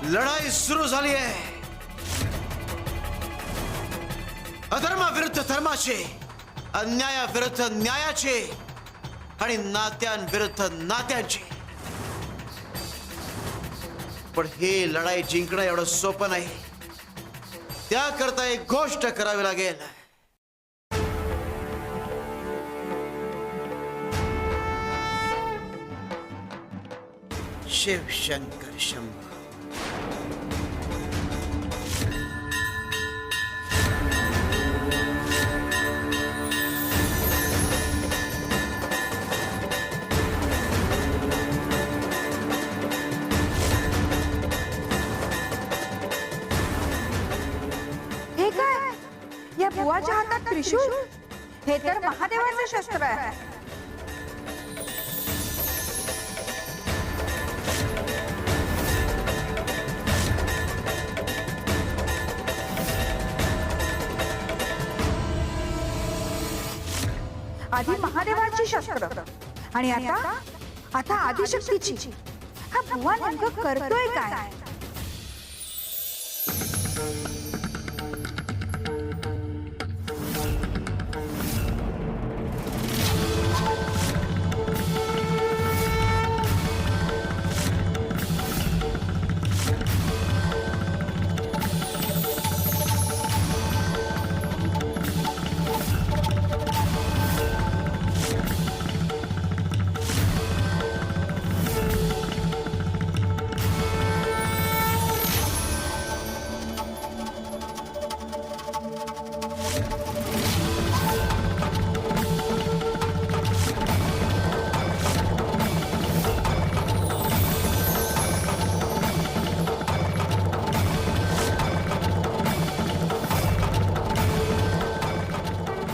लढाई सुरू झाली आहे. अधर्माविरुद्ध धर्माची, अन्यायाविरुद्ध न्यायाची आणि नात्यांविरुद्ध नात्यांची. पण ही लढाई जिंकणं एवढं सोपं नाही. त्याकरता एक गोष्ट करावी लागेल. शिव शंकर शंभू. हे काय? या बुवाच्या हातात त्रिशूळ? हे तर महादेवाचे शस्त्र आहे. आधी महादेवाची शस्त्र आणि आता आदिशक्तीची. हा बुवा नेमकं करतोय काय?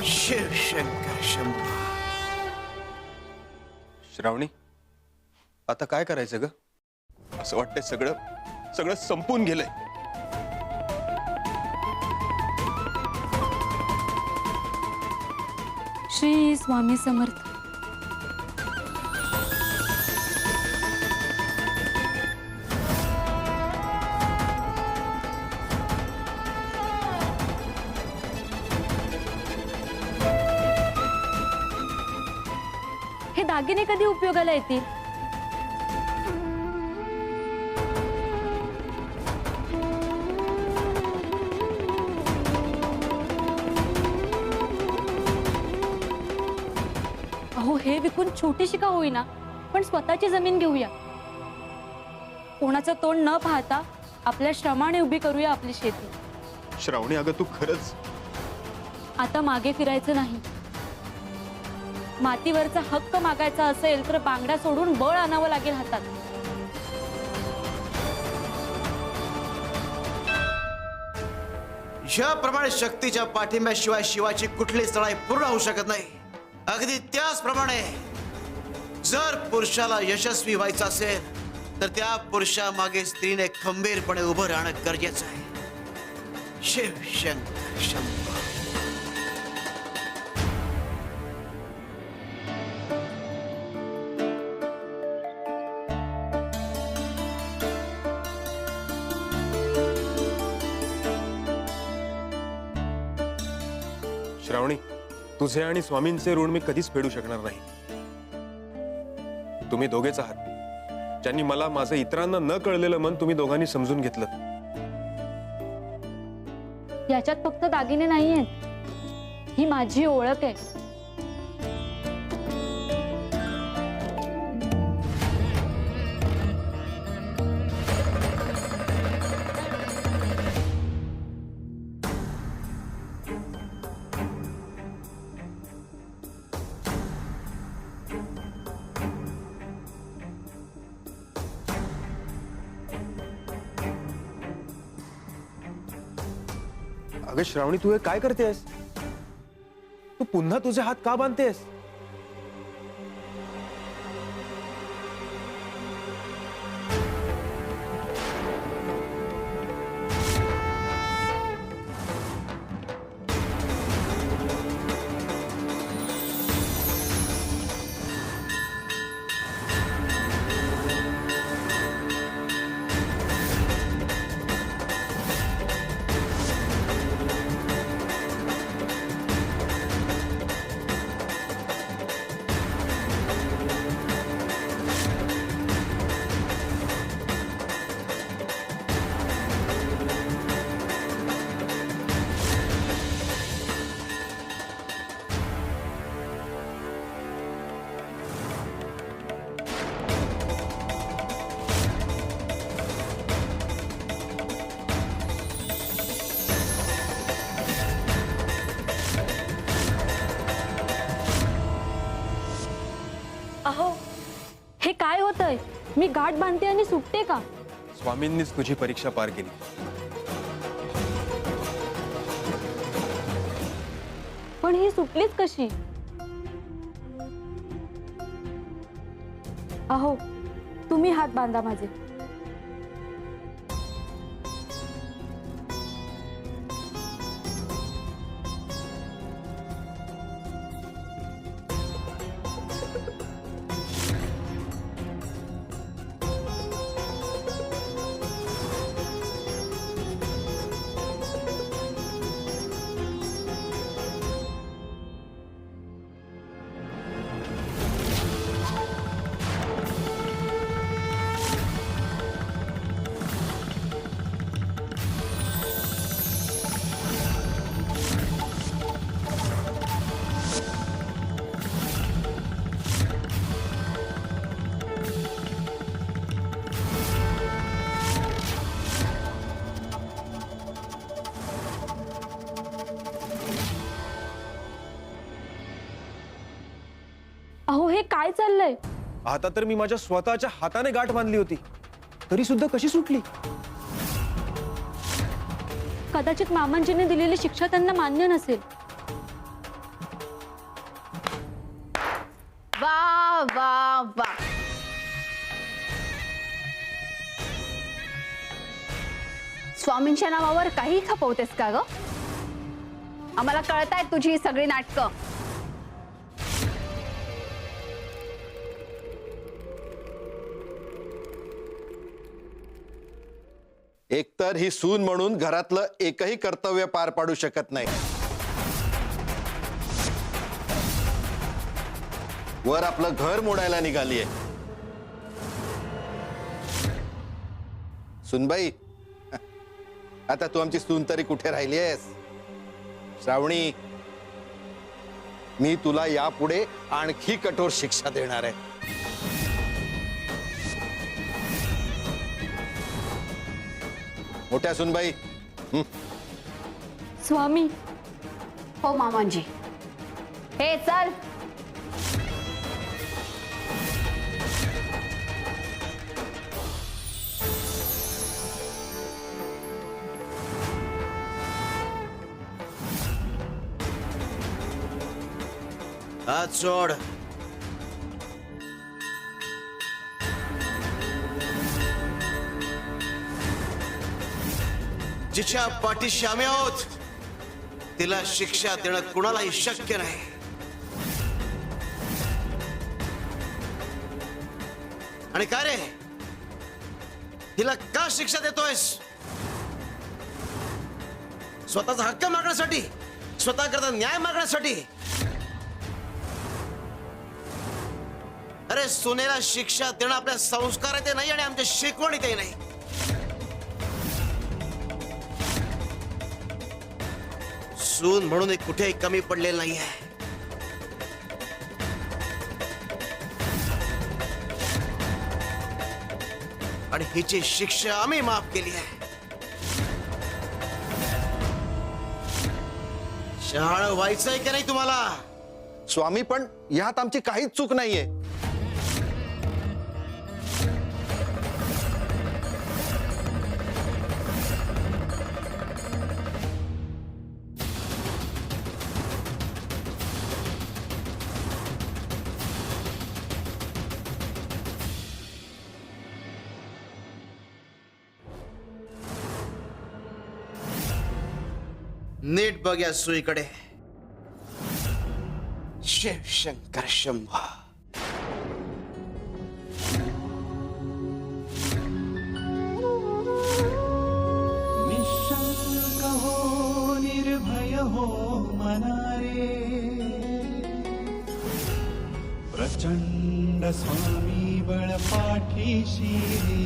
शिव शंकर शंभू. श्रावणी, आता काय करायचं ग? असं वाटतंय सगळं सगळं संपून गेलंय. श्री स्वामी समर्थ. हे दागिने कधी उपयोगाला येतील? अहो, हे विकून छोटीशी का होईना पण स्वतःची जमीन घेऊया. कोणाचं तोंड न पाहता आपल्या श्रमाने उभी करूया आपली शेती. श्रावणी, अगं तू खरंच. आता मागे फिरायचं नाही. मातीवरचा हक्क मागायचा असेल तर बांगड्या सोडून बळ आणावं लागेल हातात. ज्याप्रमाणे शक्तीच्या पाठिंब्याशिवाय शिवाची कुठलीच लढाई पूर्ण होऊ शकत नाही, अगदी त्याचप्रमाणे जर पुरुषाला यशस्वी व्हायचं असेल तर त्या पुरुषामागे स्त्रीने खंबीरपणे उभं राहणं गरजेचं आहे. शिव शंकर शंभू. श्रावणी, तुझे आणि स्वामींचे ऋण मी कधीच फेडू शकणार नाही. तुम्ही दोघेच आहात ज्यांनी मला माझं इतरांना न कळलेलं मन तुम्ही दोघांनी समजून घेतलं. याच्यात फक्त दागिने नाहीयेत, ही माझी ओळख आहे. अगं श्रावणी, तू हे काय करतेस? तू पुन्हा तुझे हात का बांधतेस? मी गाठ बांधते आणि सुटते का? स्वामींनीच तुझी परीक्षा पार केली. पण ही सुटलीच कशी? अहो, तुम्ही हात बांधा माझे. अहो, हे काय चाललंय? आता तर मी माझ्या स्वतःच्या हाताने गाठ बांधली होती, तरी सुद्धा कशी सुटली? कदाचित मामांजीने दिलेली शिक्षा त्यांना मान्य नसेल. वा वा वा, स्वामींच्या नावावर काही खपवतेस का ग? आम्हाला कळतायत तुझी ही सगळी नाटकं. एकतर ही सून म्हणून घरातलं एकही कर्तव्य पार पाडू शकत नाही, वर आपलं घर मोडायला निघालीये. सुनबाई, आता तू आमची सून तरी कुठे राहिली आहेस? श्रावणी, मी तुला यापुढे आणखी कठोर शिक्षा देणार आहे. मोठ्या सुनबाई. स्वामी. हो मामांजी. हे चल. हात सोड. जिच्या पाठीशी आम्ही आहोत तिला शिक्षा देणं कुणालाही शक्य नाही. आणि काय रे, तिला का शिक्षा देतोयस? स्वतःचा हक्क मागण्यासाठी, स्वतः करता न्याय मागण्यासाठी? अरे, सुनेला शिक्षा देणं आपल्या संस्कारात नाही आणि आमच्या शिकवणीतही नाही. सून म्हणून कुठेही कमी पडलेलं नाहीये. आणि हिची शिक्षा आम्ही माफ केली आहे. शहाणं व्हायचंय की नाही तुम्हाला? स्वामी, पण यात आमची काहीच चूक नाहीये. नीट बघ या सुईकडे. शिव शंकर शंभा. निशंक हो, निर्भय हो मनारे, प्रचंड स्वामी बळ पाठीशी रे.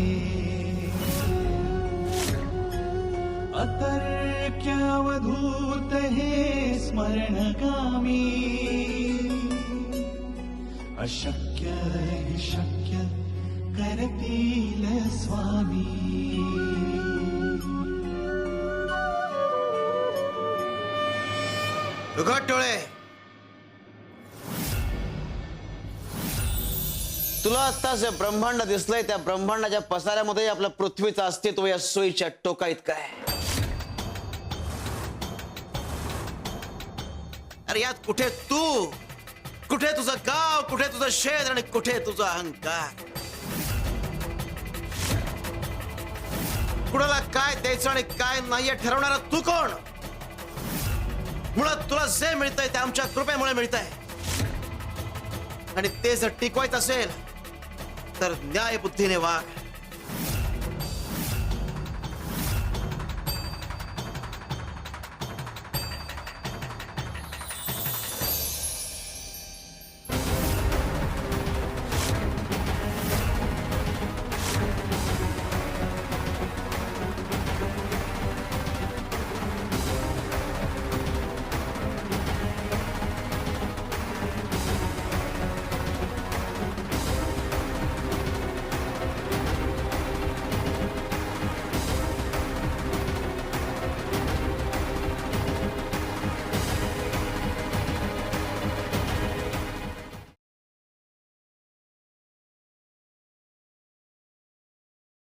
अतर्क्यावधूत हे स्मरणगामी, अशक्य हि शक्य करतील स्वामी. उघड डोळे. तुला आता जे ब्रह्मांड दिसलंय त्या ब्रह्मांडाच्या पसाऱ्यामध्ये आपलं पृथ्वीचं अस्तित्व या सुईच्या टोका इतकं आहे. अरे यात कुठे तू, कुठे तुझं गाव, कुठे तुझं शेत आणि कुठे तुझा अहंकार. कुणाला काय द्यायचं आणि काय नाहीये ठरवणारा तू कोण? मुळात तुला जे मिळतंय ते आमच्या कृपेमुळे मिळतंय आणि ते जर टिकवायचं असेल तर न्याय बुद्धीने वाग.